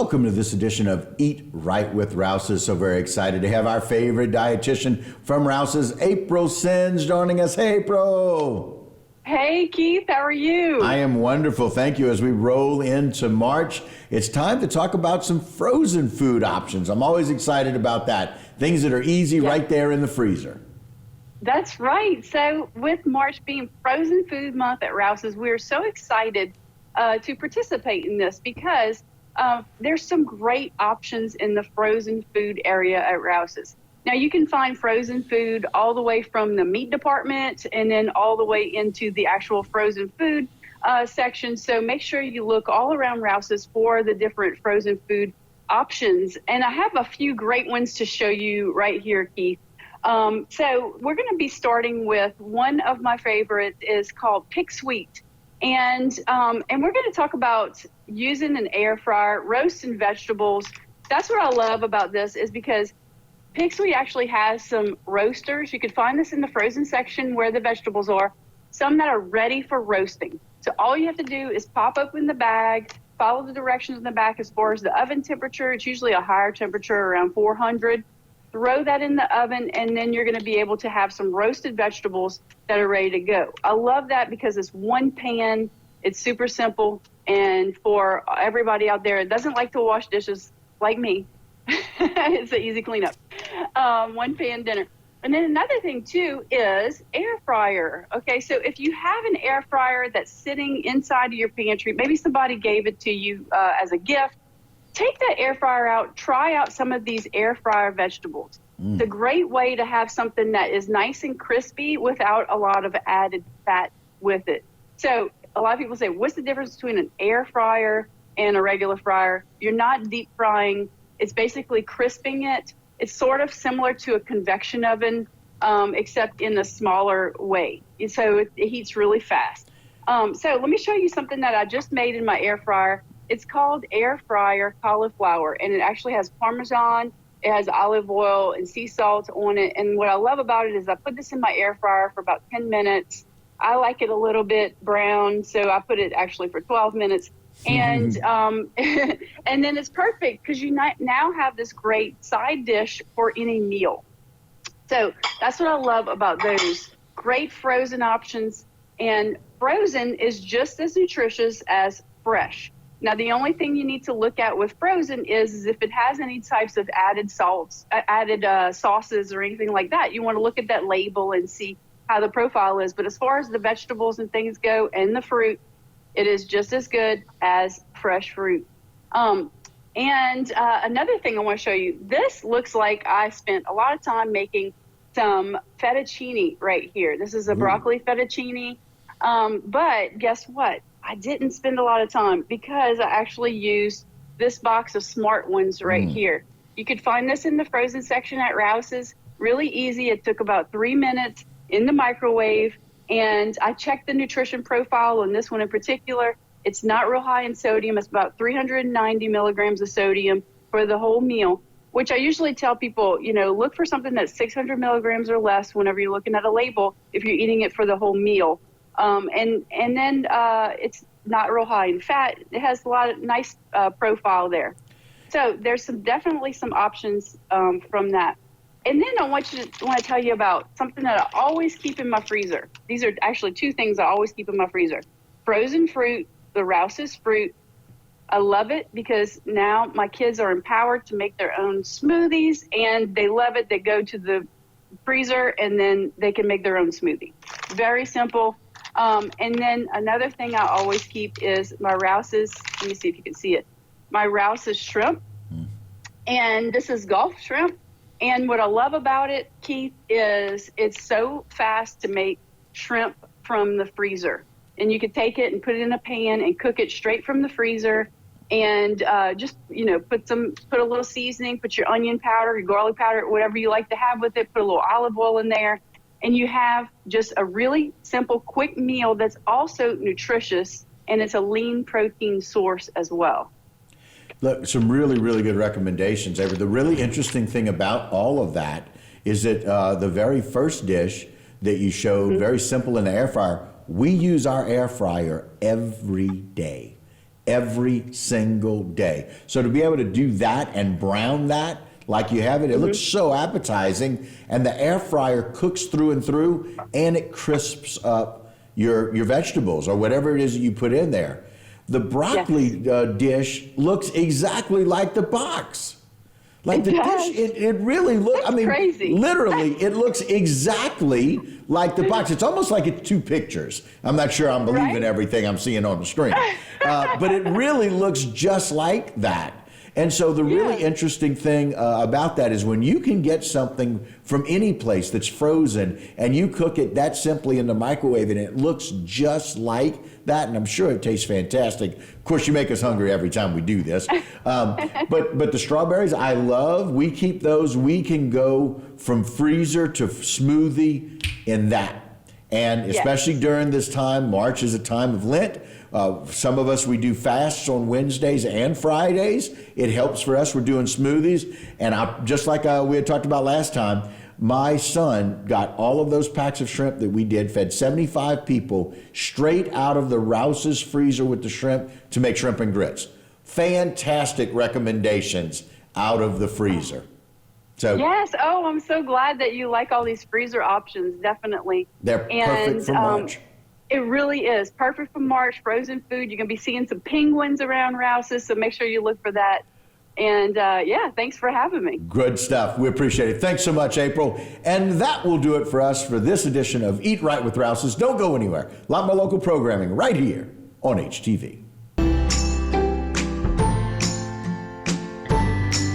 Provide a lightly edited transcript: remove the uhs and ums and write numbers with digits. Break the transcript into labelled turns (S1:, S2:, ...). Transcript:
S1: Welcome to this edition of Eat Right with Rouse's. So very excited to have our favorite dietitian from Rouse's, April Sins, joining us. Hey, April.
S2: Hey, Keith. How are you?
S1: I am wonderful. Thank you. As we roll into March, it's time to talk about some frozen food options. I'm always excited about that. Things that are easy right there in the freezer.
S2: That's right. So with March being Frozen Food Month at Rouse's, we're so excited to participate in this because there's some great options in the frozen food area at Rouse's. Now, you can find frozen food all the way from the meat department and then all the way into the actual frozen food section. So make sure you look all around Rouse's for the different frozen food options. And I have a few great ones to show you right here, Keith. So we're going to be starting with one of my favorites is called Pick Sweet. And we're going to talk about using an air fryer, roasting vegetables. That's what I love about this is because Pick Sweet actually has some roasters. You can find this in the frozen section where the vegetables are, some that are ready for roasting. So all you have to do is pop open the bag, follow the directions in the back as far as the oven temperature. It's usually a higher temperature, around 400. Throw that in the oven, and then you're going to be able to have some roasted vegetables that are ready to go. I love that because it's one pan. It's super simple. And for everybody out there that doesn't like to wash dishes like me, it's an easy cleanup. One pan dinner. And then another thing, too, is air fryer. Okay, so if you have an air fryer that's sitting inside of your pantry, maybe somebody gave it to you as a gift, take that air fryer out, try out some of these air fryer vegetables. It's a great way to have something that is nice and crispy without a lot of added fat with it. So a lot of people say, what's the difference between an air fryer and a regular fryer? You're not deep frying. It's basically crisping it. It's sort of similar to a convection oven, except in a smaller way. So it heats really fast. So let me show you something that I just made in my air fryer. It's called air fryer cauliflower, and it actually has Parmesan, it has olive oil and sea salt on it. And what I love about it is I put this in my air fryer for about 10 minutes. I like it a little bit brown, so I put it actually for 12 minutes. And and then it's perfect because you now have this great side dish for any meal. So that's what I love about those. Great frozen options, and frozen is just as nutritious as fresh. Now, the only thing you need to look at with frozen is if it has any types of added salts, added sauces or anything like that. You want to look at that label and see how the profile is. But as far as the vegetables and things go and the fruit, it is just as good as fresh fruit. And another thing I want to show you, this looks like I spent a lot of time making some fettuccine right here. This is a broccoli fettuccine. But guess what? I didn't spend a lot of time because I actually used this box of Smart Ones right here. You could find this in the frozen section at Rouse's. Really easy. It took about 3 minutes in the microwave. And I checked the nutrition profile on this one in particular. It's not real high in sodium. It's about 390 milligrams of sodium for the whole meal, which I usually tell people, you know, look for something that's 600 milligrams or less whenever you're looking at a label if you're eating it for the whole meal. And then it's not real high in fat. It has a lot of nice profile there. So there's definitely some options from that. And then I want to tell you about something that I always keep in my freezer. These are actually two things I always keep in my freezer. Frozen fruit, the Rouse's fruit. I love it because now my kids are empowered to make their own smoothies, and they love it. They go to the freezer, and then they can make their own smoothie. Very simple. And then another thing I always keep is my Rouse's, let me see if you can see it, my Rouse's shrimp. And this is Gulf shrimp. And what I love about it, Keith, is it's so fast to make shrimp from the freezer. And you could take it and put it in a pan and cook it straight from the freezer. And just, you know, put a little seasoning, put your onion powder, your garlic powder, whatever you like to have with it, put a little olive oil in there. And you have just a really simple, quick meal that's also nutritious, and it's a lean protein source as well.
S1: Look, some really, really good recommendations. The really interesting thing about all of that is that the very first dish that you showed, very simple in the air fryer, we use our air fryer every day. every single day. So to be able to do that and brown that like you have it, it looks so appetizing, and the air fryer cooks through and through, and it crisps up your vegetables or whatever it is that you put in there. The broccoli dish looks exactly like the box. Like the dish, it really looks, I mean,
S2: crazy.
S1: Literally, it looks exactly like the box. It's almost like it's two pictures. I'm not sure I'm believing everything I'm seeing on the screen. But it really looks just like that. And so the really interesting thing about that is when you can get something from any place that's frozen and you cook it that simply in the microwave and it looks just like that, and I'm sure it tastes fantastic. Of course, you make us hungry every time we do this. But the strawberries I love. We keep those. We can go from freezer to smoothie in that. And especially during this time, March is a time of Lent. Some of us, we do fasts on Wednesdays and Fridays. It helps for us. We're doing smoothies. And just like we had talked about last time, my son got all of those packs of shrimp that we did, fed 75 people straight out of the Rouse's freezer with the shrimp to make shrimp and grits. Fantastic recommendations out of the freezer. So
S2: yes. Oh, I'm so glad that you like all these freezer options. Definitely.
S1: They're perfect for March.
S2: It really is perfect for March. Frozen food. You're going to be seeing some penguins around Rouse's, so make sure you look for that. And thanks for having me.
S1: Good stuff. We appreciate it. Thanks so much, April. And that will do it for us for this edition of Eat Right with Rouse's. Don't go anywhere. A lot more local programming right here on HTV.